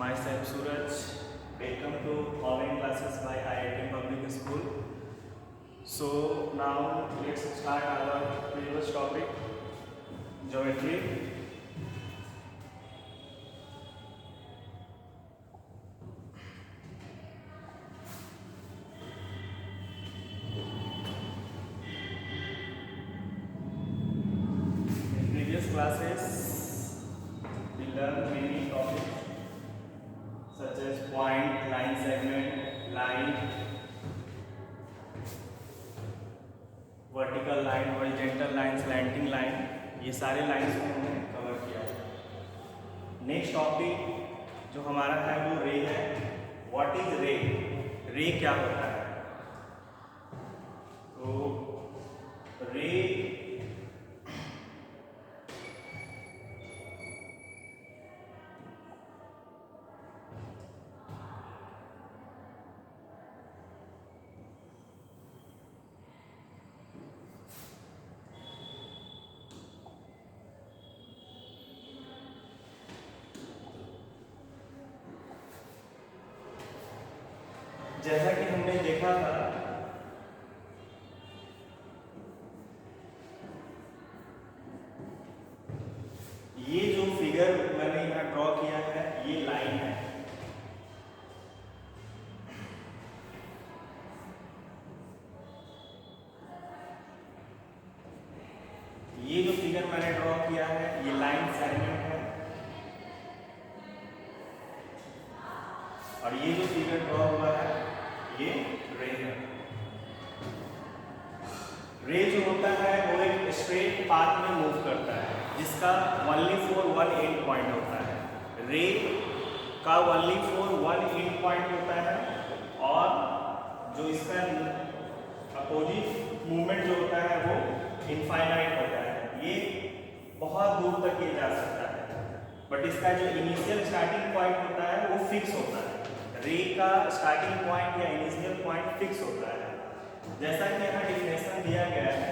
myself Suraj. Welcome to online classes by IIT Public School. So now let's start our previous topic, geometry. In previous classes, we learned many topics such as point, line segment, line, vertical line, horizontal line, slanting line, ये सारे lines को हमने cover किया। Next topic जो हमारा है वो रे है। व्हाट इज रे? रे क्या होता है? तो रे जैसा कि हमने देखा था ये जो फिगर मैंने यहाँ ड्रॉ किया है ये लाइन है। ये जो फिगर मैंने ड्रॉ किया है ये लाइन सेगमेंट है और ये जो फिगर ड्रॉ हुआ है ये रे है। रे जो होता है वो एक स्ट्रेट पाथ में मूव करता है जिसका only for one and point होता है। रे का only for one and point होता है और जो इसका अपोजिट मूवमेंट जो होता है वो इनफाइनाइट होता है। ये बहुत दूर तक ये जा सकता है बट इसका जो इनिशियल स्टार्टिंग पॉइंट होता है वो फिक्स होता है। रे का स्टार्टिंग पॉइंट या इनिशियल पॉइंट फिक्स होता है। जैसा कि यहाँ डिफिनेशन दिया गया है,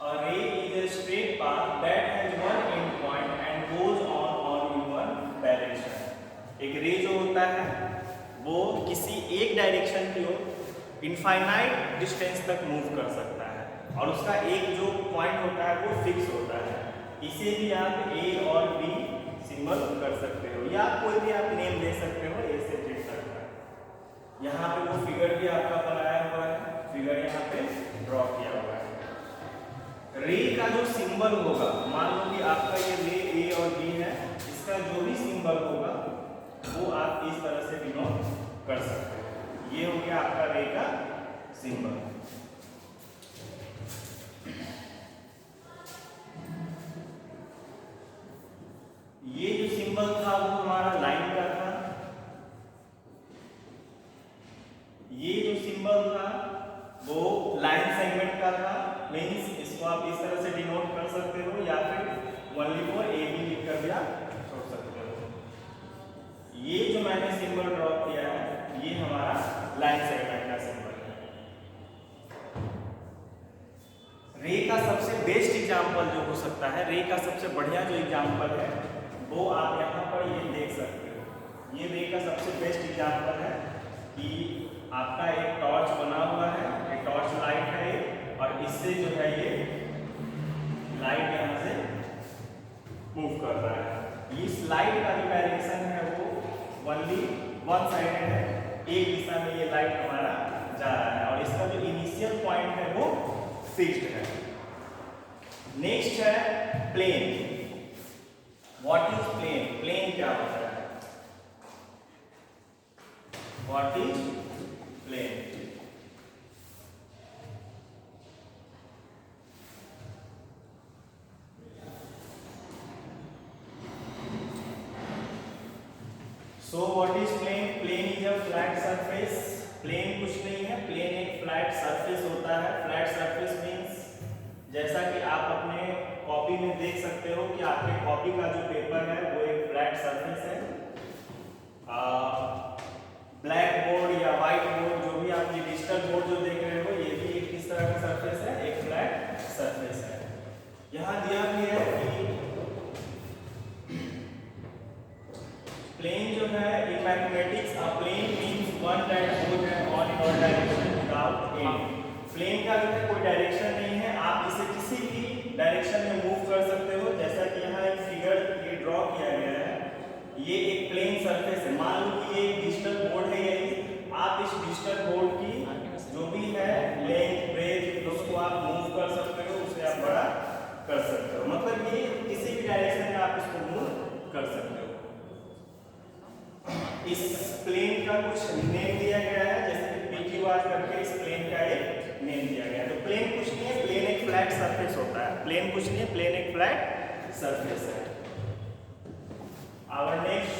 a ray is a straight path that has one end point and goes on in one direction. एक रे जो होता है वो किसी एक डायरेक्शन की ओर इनफाइनाइट डिस्टेंस तक मूव कर सकता है और उसका एक जो पॉइंट होता है वो फिक्स होता है। इसे भी आप ए और बी सिंबल कर सकते हो या कोई भी आप नेम दे सकते हो, ए से जेड तक का। यहाँ पे वो फिगर भी आपका बनाया हुआ है, फिगर यहाँ पे ड्रॉ किया हुआ है। रे का जो सिंबल होगा, मान लो कि आपका ये रे ए और बी है, इसका जो भी सिंबल होगा वो आप इस तरह से डिनोट कर सकते हो। ये हो गया आपका रे का सिंबल। ये जो सिंबल था वो हमारा लाइन का था। ये जो सिंबल था वो लाइन सेगमेंट का था। मींस इसको आप इस तरह से डिनोट कर सकते हो या फिर ओनली फॉर ए बी लिख कर भी आप छोड़ सकते हो। ये जो मैंने सिंबल ड्रॉ किया है ये हमारा लाइन सेगमेंट का सिंबल है। रे का सबसे बेस्ट एग्जांपल जो हो सकता है, रे का सबसे बढ़िया जो एग्जांपल है वो आप यहाँ पर ये देख सकते हो। ये रे का सबसे बेस्ट एग्जांपल है कि आपका एक टॉर्च बना हुआ है, एक टॉर्च लाइट है और इससे जो है ये लाइट यहाँ से मूव कर रहा है। इस लाइट का जो डायरेक्शन है वो ओनली वन साइडेड है, एक दिशा में ये लाइट हमारा जा रहा है और इसका जो इनिशियल पॉइंट है वो फिक्स्ड है। नेक्स्ट है plane. What is plane? Plane क्या होता है? What is plane? So what is plane? Plane is a flat surface. Plane कुछ नहीं है, प्लेन एक फ्लैट सरफेस होता है। फ्लैट सरफेस मींस जैसा कि आप अपने कॉपी में देख सकते हो कि आपके कॉपी का जो पेपर है वो एक फ्लैट सरफेस है। ब्लैक बोर्ड या व्हाइट बोर्ड जो भी आप ये डिजिटल बोर्ड जो देख रहे हो है in mathematics a plane means one that goes on in all direction without end. Plane का जो है कोई डायरेक्शन नहीं है, आप इसे किसी भी डायरेक्शन में मूव कर सकते हो। जैसा कि यहाँ एक फिगर ये ड्रॉ किया गया है, ये एक प्लेन सरफेस है। मान लो कि ये एक डिजिटल बोर्ड है, यही आप इस डिजिटल बोर्ड की जो भी है लेंथ ब्रेथ उसको आप मूव कर सकते हो, उसे आप बड़ा कर सकते हो। मतलब ये किसी भी डायरेक्शन में आप इसको मूव कर सकते हो। इस प्लेन का कुछ नेम दिया गया है, जैसे कि PQR करके इस प्लेन का एक नेम दिया गया है। तो प्लेन कुछ नहीं है, प्लेन एक फ्लैट सरफेस होता है। प्लेन कुछ नहीं है, प्लेन एक फ्लैट सरफेस है। Our next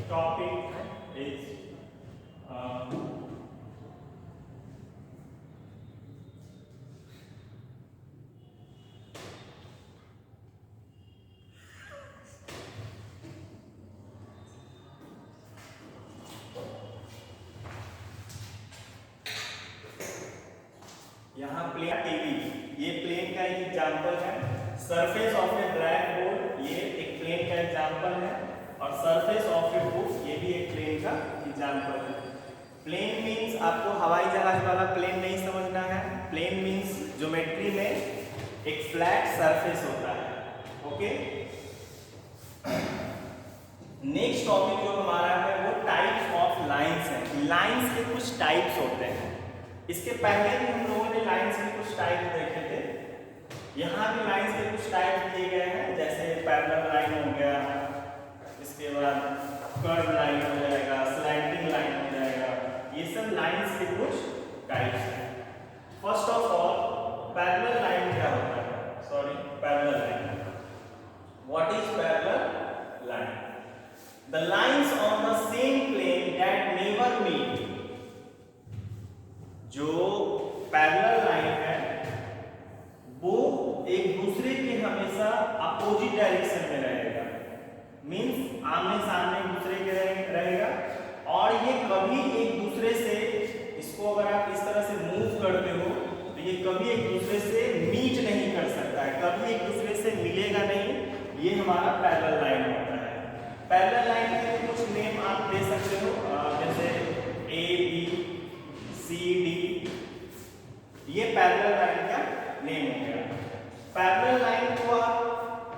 topic is यहाँ प्लेन टीवी, ये प्लेन का एक एग्जाम्पल है। Surface of A black board, ये एक प्लेन का एग्जाम्पल है। और सरफेस ऑफ ए बुक, ये भी एक प्लेन का एग्जाम्पल है। प्लेन मीन्स आपको हवाई जहाज वाला प्लेन नहीं समझना है। प्लेन मीन्स ज्योमेट्री में एक फ्लैट सरफेस होता है। ओके, नेक्स्ट टॉपिक जो हमारा है वो टाइप्स ऑफ लाइंस है। लाइंस के कुछ टाइप्स होते हैं। इसके पहले भी हम लोगों ने लाइंस के कुछ टाइप देखे थे। यहाँ भी लाइंस के कुछ टाइप दिए गए हैं, जैसे पैरेलल लाइन हो गया, इसके बाद कर्व लाइन हो जाएगा, स्लैंटिंग लाइन हो जाएगा। ये सब लाइंस के कुछ टाइप्स हैं। First of all parallel line क्या होता है? Sorry, parallel line, what is parallel line? The lines on the same plane that never meet. जो पैरेलल लाइन है वो एक दूसरे के हमेशा अपोजिट डायरेक्शन में रहेगा, मींस आमने सामने एक दूसरे के रहेगा। और ये कभी एक दूसरे से, इसको अगर आप इस तरह से मूव करते हो तो ये कभी एक दूसरे से मीट नहीं कर सकता है, कभी एक दूसरे से मिलेगा नहीं। ये हमारा पैरेलल लाइन होता है। पैरेलल लाइन के कुछ नेम आप दे सकते हो, जैसे ABCD, ये पैरेलल लाइन का नेम हो गया। पैरेलल लाइन को आप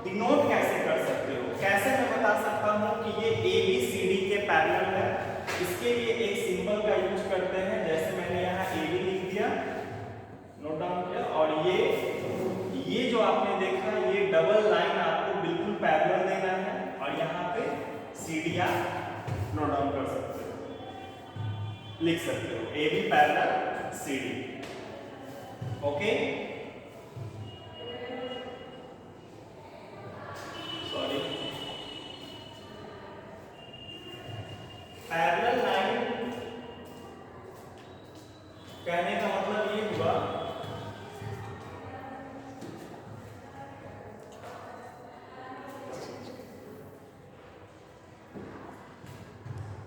डिनोट कैसे कर सकते हो? कैसे मैं बता सकता हूँ कि ये ABCD के पैरेलल है? इसके लिए एक सिंबल का यूज करते हैं, जैसे मैंने यहाँ AB लिख दिया, नोट डाउन किया, और ये जो आपने देखा ये डबल लाइन आपको बिल्कुल पैरेलल देना है, और यहाँ पे CD आप नोट डाउन कर सकते हो, लिख सकते हो AB parallel CD। Okay, sorry, parallel line कहने का मतलब ये हुआ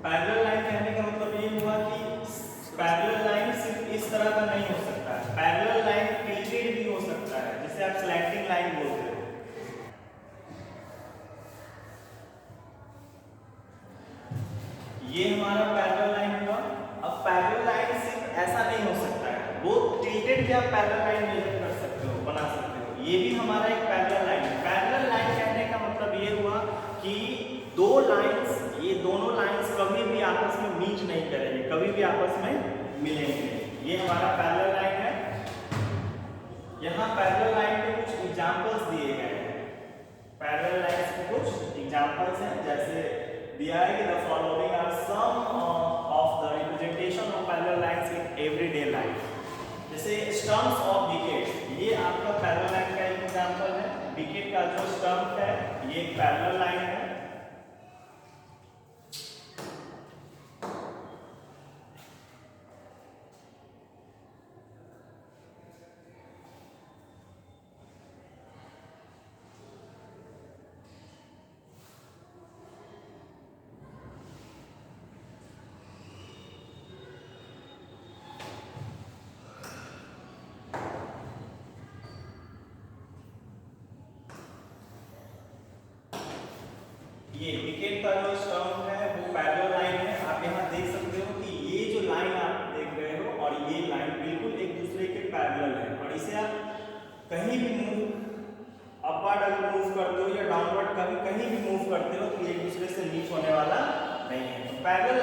पैरेलल लाइन कहने का मतलब ये हुआ कि पैरेलल लाइन सिर्फ इस तरह का नहीं हो सकता है। पैरेलल लाइन टिल्टेड भी हो सकता है, जिसे आप स्लैंटिंग लाइन बोलते हो। ये हमारा पैरेलल लाइन हुआ। अब पैरेलल लाइन सिर्फ ऐसा नहीं हो सकता है, वो टिल्टेड भी आप पैरेलल लाइन मेजर कर सकते हो, बना सकते हो। ये भी हमारा एक पैरेलल लाइन है। पैरेलल लाइन कहने का मतलब ये हुआ कि दो लाइंस, ये दोनों लाइंस कभी भी आपस में मीट नहीं करेंगे, कभी भी आपस में मिलेंगे। ये हमारा पैरेलल लाइन है। यहाँ पैरेलल लाइन के कुछ एग्जांपल्स दिए गए हैं। पैरेलल लाइंस के कुछ एग्जांपल्स हैं, जैसे दिया है कि the following are some of the representation of parallel lines in everyday life. जैसे स्टम्प्स ऑफ विकेट, ये आपका पैरेलल लाइन का एक एग्जांपल है। विकेट का जो स्टम्प है ये एक पैरेलल लाइन है।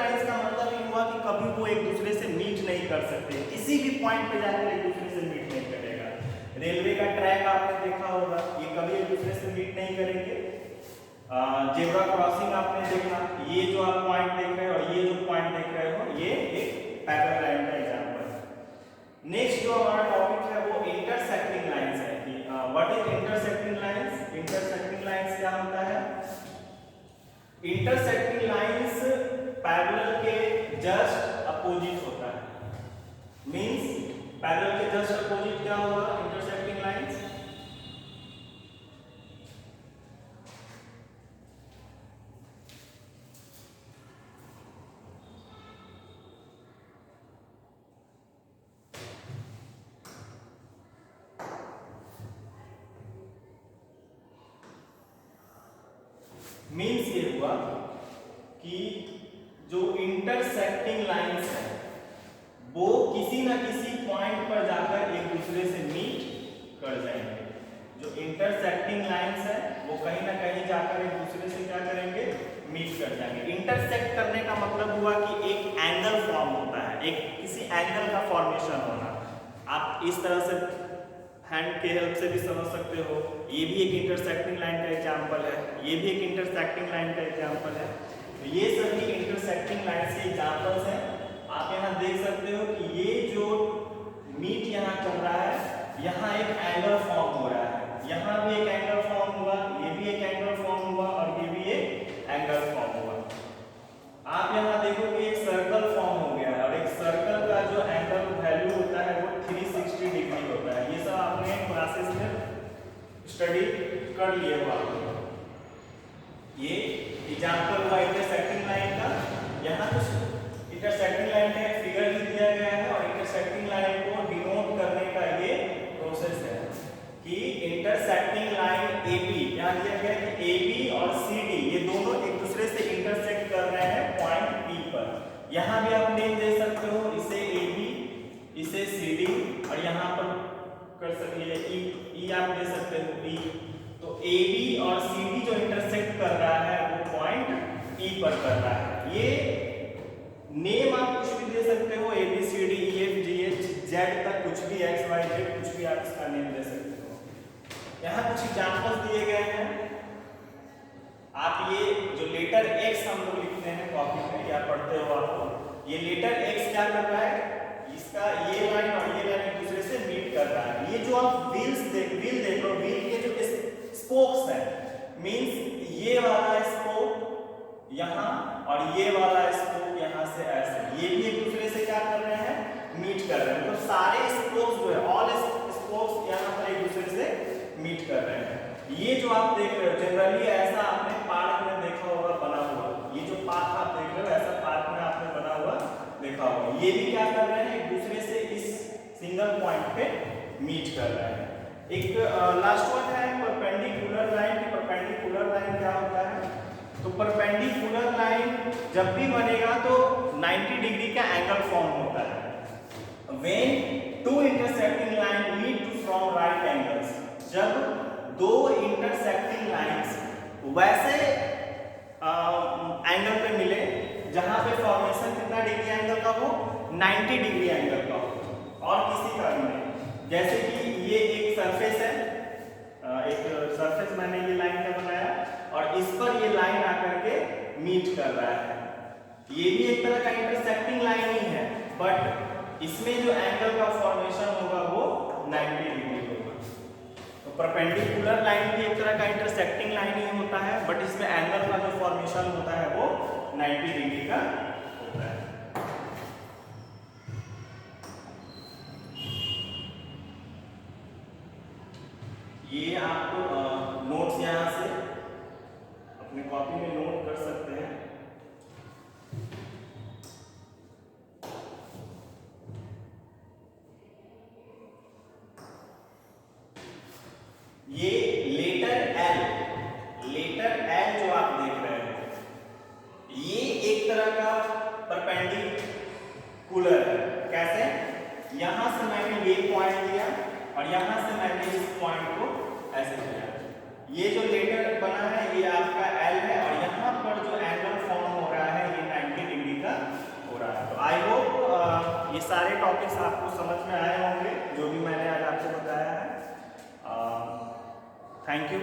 लाइंस का मतलब ये हुआ कि कभी वो एक दूसरे से मीट नहीं कर सकते, किसी भी पॉइंट पे जाकर एक दूसरे से मीट नहीं करेगा। रेलवे का ट्रैक आपने देखा होगा, ये कभी एक दूसरे से मीट नहीं करेंगे। जेब्रा क्रॉसिंग आपने देखा, ये जो आप पॉइंट देख रहे हो और ये जो पॉइंट देख रहे हो, ये एक पैरेलल लाइन का एग्जांपल है। नेक्स्ट जो हमारा टॉपिक है वो इंटरसेक्टिंग लाइंस है कि what is intersecting lines. Intersecting lines क्या होता है? इंटरसेक्टिंग लाइंस पैरेलल के जस्ट अपोजिट होता है। मींस पैरेलल के जस्ट अपोजिट क्या होगा? इंटरसेक्टिंग लाइंस मीन्स ये हुआ कि जो इंटरसेक्टिंग लाइंस है वो किसी ना किसी पॉइंट पर जाकर एक दूसरे से मीट कर जाएंगे। जो इंटरसेक्टिंग लाइंस है वो कहीं ना कहीं जाकर एक दूसरे से क्या करेंगे? मीट कर जाएंगे। इंटरसेक्ट करने का मतलब हुआ कि एक एंगल फॉर्म होता है, एक किसी एंगल का फॉर्मेशन होना। आप इस तरह से हैंड के हेल्प से भी समझ सकते हो, ये भी एक इंटरसेक्टिंग लाइन का एग्जांपल है, ये भी एक इंटरसेक्टिंग लाइन का एग्जांपल है। तो ये सभी इंटरसेक्टिंग लाइंस के एग्जांपल्स हैं। आप यहाँ देख सकते हो कि ये जो मीट यहाँ कर रहा है, यहाँ एक एंगल फॉर्म हो रहा है, यहाँ भी एक एंगल फॉर्म हुआ, ये भी एक एंगल फॉर्म हुआ और ये भी एक एंगल फॉर्म हुआ। आप यहाँ देखो कि एक सर्कल फॉर्म हो गया है और एक सर्कल का जो एंगल वैल्यू होता है वो 360 डिग्री होता है। ये सब आपने क्लासेस में स्टडी कर लिए हो आप। ये एग्जांपल हुआ इंटरसेक्टिंग लाइन का। यहाँ कुछ इंटरसेक्टिंग लाइन का एक फिगर भी दिया गया है और इंटरसेक्टिंग लाइन को डिनोट करने का ये प्रोसेस है कि इंटरसेक्टिंग लाइन AB, यहाँ दिया गया है कि AB और CD ये दोनों एक दूसरे से इंटरसेक्ट कर रहे हैं पॉइंट P पर। यहाँ भी आप नेम दे सकते हो, इसे AB, इसे CD और यहाँ पर कर सकते E आप दे सकते हो E। तो AB और CD जो इंटरसेक्ट कर रहा है वो पॉइंट E पर कर रहा है। ये नेम आप कुछ भी दे सकते हो, ABCDEFGH Z तक कुछ भी, XYZ कुछ भी आप इसका नेम दे सकते हो। यहाँ कुछ एग्जांपल्स दिए गए हैं। आप ये जो लेटर X हम लोग लिखते हैं कॉपी में या पढ़ते हो आप, ये लेटर X क्या कर रहा है? इसका ये लाइन और ये लाइन एक दूसरे से मीट कर रहा है। ये जो आप व्हील देख लो, व्हील के जो स्पोक्स हैं, मींस ये वाला स्पोक यहाँ और ये वाला स्पोक यहाँ से ऐसे, ये भी एक दूसरे से क्या कर रहे हैं? मीट कर रहे हैं। तो सारे स्पोक्स जो है, ऑल स्पोक्स यहाँ पर एक दूसरे से मीट कर रहे हैं। ये जो आप देख रहे हो जनरली ऐसा आपने पार्क में देखा होगा बना हुआ, ये जो पार्क आप देख रहे हो ऐसा पार्क में आपने बना हुआ देखा होगा। ये भी क्या कर रहे हैं? एक दूसरे से इस सिंगल पॉइंट पे मीट कर रहे हैं। एक लास्ट वन है परपेंडिकुलर लाइन। की परपेंडिकुलर लाइन क्या होता है? तो परपेंडिकुलर लाइन जब भी बनेगा तो 90 डिग्री का एंगल फॉर्म होता है। When two intersecting line meet from right angles, जब दो इंटरसेक्टिंग लाइंस वैसे एंगल पे मिले जहां पे फॉर्मेशन कितना डिग्री एंगल का हो? 90 डिग्री एंगल का हो और किसी का भी नहीं। जैसे कि ये एक सरफेस है, एक सरफेस मैंने ये लाइन का बनाया और इस पर ये लाइन आकर के मीट कर रहा है। ये भी एक तरह का इंटरसेक्टिंग लाइन ही है, बट इसमें जो एंगल का फॉर्मेशन होगा वो 90 डिग्री होगा। तो परपेंडिकुलर लाइन भी एक तरह का इंटरसेक्टिंग लाइन ही होता है, बट इसमें एंगल का जो फॉर्मेशन होता है वो 90 डिग्री का होता है। ये आप नोट्स यहाँ से अपने कॉपी में नोट कर सकते हैं। ये लेटर एल जो आप देख रहे हैं, ये एक तरह का परपेंडिकुलर है। कैसे? यहां से मैंने ये पॉइंट दिया और यहां से मैंने इस पॉइंट को ऐसे किया। ये जो लेटर बना है ये आपका एल है और यहां पर जो एंगल फॉर्म हो रहा है ये 90 डिग्री का रहा है। तो आई होप ये सारे टॉपिक्स आपको समझ में आए होंगे जो भी मैंने आज आपको बताया है। Thank you.